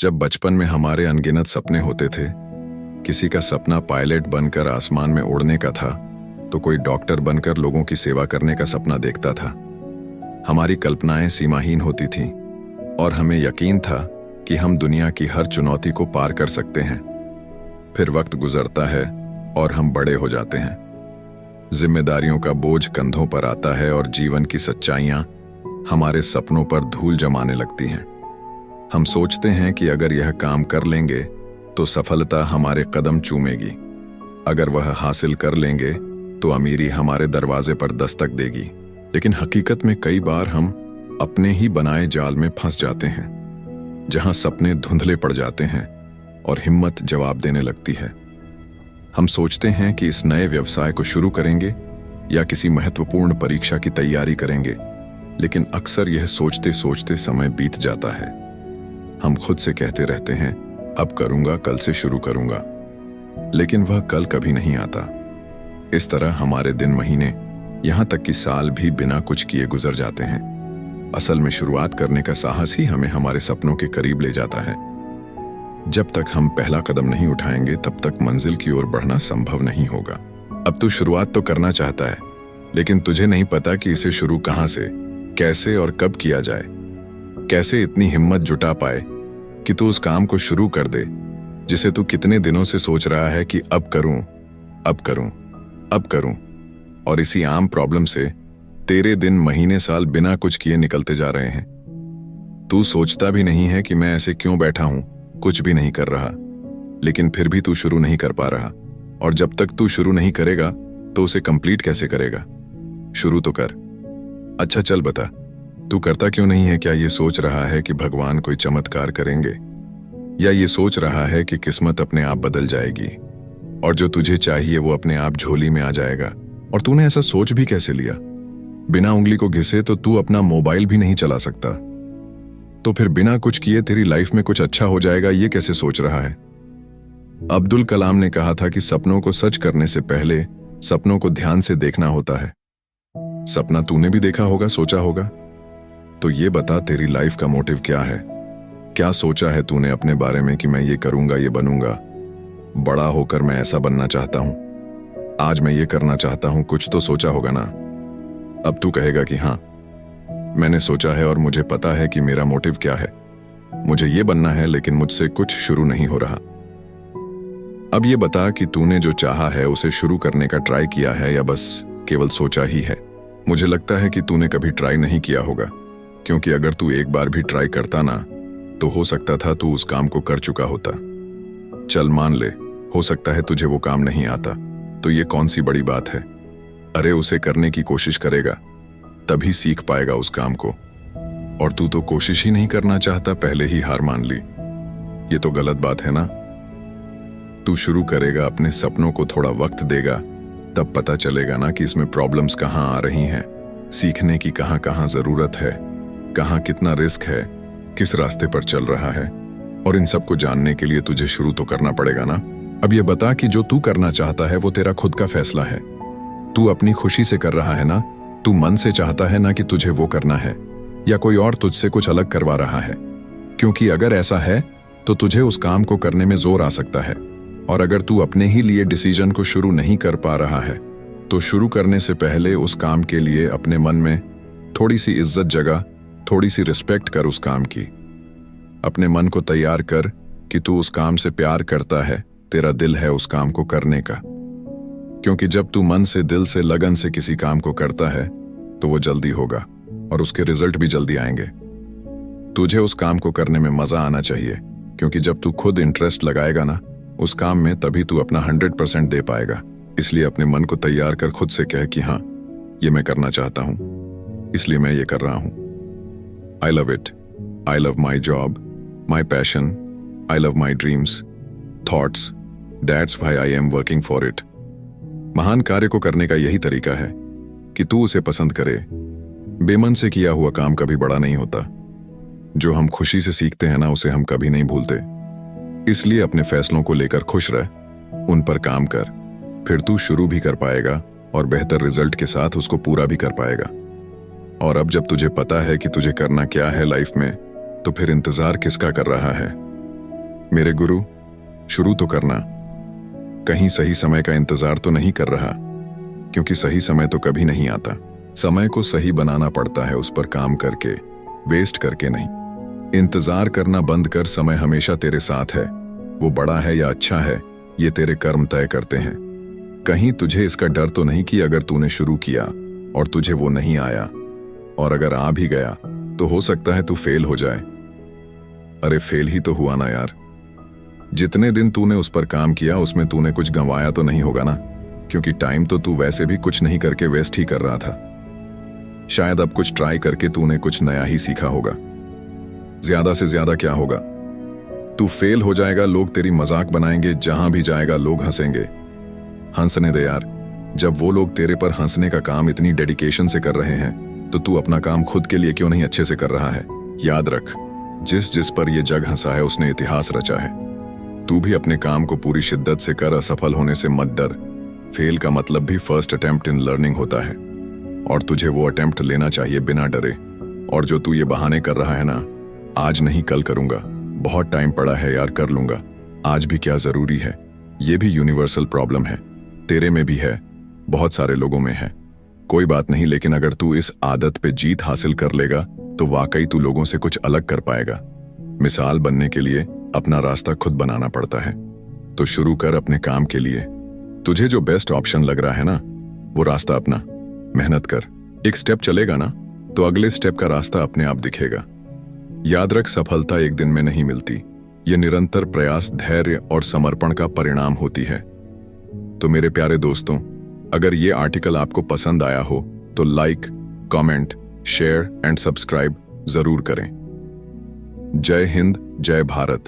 जब बचपन में हमारे अनगिनत सपने होते थे, किसी का सपना पायलट बनकर आसमान में उड़ने का था, तो कोई डॉक्टर बनकर लोगों की सेवा करने का सपना देखता था। हमारी कल्पनाएं सीमाहीन होती थीं और हमें यकीन था कि हम दुनिया की हर चुनौती को पार कर सकते हैं। फिर वक्त गुजरता है और हम बड़े हो जाते हैं। जिम्मेदारियों का बोझ कंधों पर आता है और जीवन की सच्चाइयां हमारे सपनों पर धूल जमाने लगती हैं। हम सोचते हैं कि अगर यह काम कर लेंगे तो सफलता हमारे कदम चूमेगी, अगर वह हासिल कर लेंगे तो अमीरी हमारे दरवाजे पर दस्तक देगी। लेकिन हकीकत में कई बार हम अपने ही बनाए जाल में फंस जाते हैं, जहां सपने धुंधले पड़ जाते हैं और हिम्मत जवाब देने लगती है। हम सोचते हैं कि इस नए व्यवसाय को शुरू करेंगे या किसी महत्वपूर्ण परीक्षा की तैयारी करेंगे, लेकिन अक्सर यह सोचते सोचते समय बीत जाता है। हम खुद से कहते रहते हैं, अब करूंगा, कल से शुरू करूंगा, लेकिन वह कल कभी नहीं आता। इस तरह हमारे दिन, महीने, यहां तक कि साल भी बिना कुछ किए गुजर जाते हैं। असल में शुरुआत करने का साहस ही हमें हमारे सपनों के करीब ले जाता है। जब तक हम पहला कदम नहीं उठाएंगे, तब तक मंजिल की ओर बढ़ना संभव नहीं होगा। अब तू शुरुआत तो करना चाहता है, लेकिन तुझे नहीं पता कि इसे शुरू कहां से, कैसे और कब किया जाए। कैसे इतनी हिम्मत जुटा पाए कि तू उस काम को शुरू कर दे जिसे तू कितने दिनों से सोच रहा है कि अब करूं, अब करूं, अब करूं। और इसी आम प्रॉब्लम से तेरे दिन, महीने, साल बिना कुछ किए निकलते जा रहे हैं। तू सोचता भी नहीं है कि मैं ऐसे क्यों बैठा हूं, कुछ भी नहीं कर रहा, लेकिन फिर भी तू शुरू नहीं कर पा रहा। और जब तक तू शुरू नहीं करेगा तो उसे कंप्लीट कैसे करेगा? शुरू तो कर। अच्छा चल बता, तू करता क्यों नहीं है? क्या ये सोच रहा है कि भगवान कोई चमत्कार करेंगे, या ये सोच रहा है कि किस्मत अपने आप बदल जाएगी और जो तुझे चाहिए वो अपने आप झोली में आ जाएगा? और तूने ऐसा सोच भी कैसे लिया? बिना उंगली को घिसे तो तू अपना मोबाइल भी नहीं चला सकता, तो फिर बिना कुछ किए तेरी लाइफ में कुछ अच्छा हो जाएगा, ये कैसे सोच रहा है? अब्दुल कलाम ने कहा था कि सपनों को सच करने से पहले सपनों को ध्यान से देखना होता है। सपना तूने भी देखा होगा, सोचा होगा, तो ये बता तेरी लाइफ का मोटिव क्या है? क्या सोचा है तूने अपने बारे में कि मैं ये करूंगा, ये बनूंगा, बड़ा होकर मैं ऐसा बनना चाहता हूं, आज मैं ये करना चाहता हूं? कुछ तो सोचा होगा ना। अब तू कहेगा कि हाँ, मैंने सोचा है और मुझे पता है कि मेरा मोटिव क्या है, मुझे ये बनना है, लेकिन मुझसे कुछ शुरू नहीं हो रहा। अब ये बता कि तूने जो चाहा है उसे शुरू करने का ट्राई किया है या बस केवल सोचा ही है? मुझे लगता है कि तूने कभी ट्राई नहीं किया होगा, क्योंकि अगर तू एक बार भी ट्राई करता ना, तो हो सकता था तू उस काम को कर चुका होता। चल मान ले, हो सकता है तुझे वो काम नहीं आता, तो ये कौन सी बड़ी बात है? अरे उसे करने की कोशिश करेगा तभी सीख पाएगा उस काम को। और तू तो कोशिश ही नहीं करना चाहता, पहले ही हार मान ली। ये तो गलत बात है ना। तू शुरू करेगा, अपने सपनों को थोड़ा वक्त देगा, तब पता चलेगा ना कि इसमें प्रॉब्लम्स कहाँ आ रही हैं, सीखने की कहाँ कहाँ जरूरत है, कहाँ कितना रिस्क है, किस रास्ते पर चल रहा है। और इन सब को जानने के लिए तुझे शुरू तो करना पड़ेगा ना। अब ये बता कि जो तू करना चाहता है वो तेरा खुद का फैसला है। तू अपनी खुशी से कर रहा है ना, तू मन से चाहता है ना कि तुझे वो करना है, या कोई और तुझसे कुछ अलग करवा रहा है? क्योंकि अगर ऐसा है तो तुझे उस काम को करने में जोर आ सकता है। और अगर तू अपने ही लिए डिसीजन को शुरू नहीं कर पा रहा है, तो शुरू करने से पहले उस काम के लिए अपने मन में थोड़ी सी इज्जत जगा, थोड़ी सी रिस्पेक्ट कर उस काम की। अपने मन को तैयार कर कि तू उस काम से प्यार करता है, तेरा दिल है उस काम को करने का। क्योंकि जब तू मन से, दिल से, लगन से किसी काम को करता है तो वो जल्दी होगा और उसके रिजल्ट भी जल्दी आएंगे। तुझे उस काम को करने में मजा आना चाहिए, क्योंकि जब तू खुद इंटरेस्ट लगाएगा ना उस काम में, तभी तू अपना 100% दे पाएगा। इसलिए अपने मन को तैयार कर, खुद से कह कि हाँ, ये मैं करना चाहता हूं, इसलिए मैं ये कर रहा हूं। I love it, I love my job, my passion, I love my dreams, thoughts, that's why I am working for it. महान कार्य को करने का यही तरीका है कि तू उसे पसंद करे। बेमन से किया हुआ काम कभी बड़ा नहीं होता। जो हम खुशी से सीखते हैं ना, उसे हम कभी नहीं भूलते। इसलिए अपने फैसलों को लेकर खुश रह, उन पर काम कर, फिर तू शुरू भी कर पाएगा और बेहतर रिजल्ट के साथ उसको पूरा भी कर पाएगा। और अब जब तुझे पता है कि तुझे करना क्या है लाइफ में, तो फिर इंतजार किसका कर रहा है? मेरे गुरु, शुरू तो करना। कहीं सही समय का इंतजार तो नहीं कर रहा, क्योंकि सही समय तो कभी नहीं आता। समय को सही बनाना पड़ता है, उस पर काम करके, वेस्ट करके नहीं। इंतजार करना बंद कर, समय हमेशा तेरे साथ है। वो बड़ा है या अच्छा है, ये तेरे कर्म तय करते हैं। कहीं तुझे इसका डर तो नहीं कि अगर तूने शुरू किया और तुझे वो नहीं आया, और अगर आ भी गया तो हो सकता है तू फेल हो जाए। अरे फेल ही तो हुआ ना यार। जितने दिन तूने उस पर काम किया उसमें तूने कुछ गंवाया तो नहीं होगा ना, क्योंकि टाइम तो तू वैसे भी कुछ नहीं करके वेस्ट ही कर रहा था। शायद अब कुछ ट्राई करके तूने कुछ नया ही सीखा होगा। ज्यादा से ज्यादा क्या होगा, तू फेल हो जाएगा, लोग तेरी मजाक बनाएंगे, जहां भी जाएगा लोग हंसेंगे। हंसने दे यार। जब वो लोग तेरे पर हंसने का काम इतनी डेडिकेशन से कर रहे हैं, तो तू अपना काम खुद के लिए क्यों नहीं अच्छे से कर रहा है। याद रख, जिस जिस पर यह जग हंसा है उसने इतिहास रचा है। तू भी अपने काम को पूरी शिद्दत से कर, असफल होने से मत डर। फेल का मतलब भी फर्स्ट अटेम्प्ट इन लर्निंग होता है, और तुझे वो अटेम्प्ट लेना चाहिए बिना डरे। और जो तू ये बहाने कर रहा है ना, आज नहीं कल करूंगा, बहुत टाइम पड़ा है यार, कर लूंगा, आज भी क्या जरूरी है, ये भी यूनिवर्सल प्रॉब्लम है। तेरे में भी है, बहुत सारे लोगों में है, कोई बात नहीं। लेकिन अगर तू इस आदत पे जीत हासिल कर लेगा तो वाकई तू लोगों से कुछ अलग कर पाएगा। मिसाल बनने के लिए अपना रास्ता खुद बनाना पड़ता है, तो शुरू कर अपने काम के लिए। तुझे जो बेस्ट ऑप्शन लग रहा है ना, वो रास्ता अपना, मेहनत कर। एक स्टेप चलेगा ना तो अगले स्टेप का रास्ता अपने आप दिखेगा। याद रख, सफलता एक दिन में नहीं मिलती, ये निरंतर प्रयास, धैर्य और समर्पण का परिणाम होती है। तो मेरे प्यारे दोस्तों, अगर ये आर्टिकल आपको पसंद आया हो तो like, comment, share and subscribe जरूर करें। जय हिंद, जय भारत।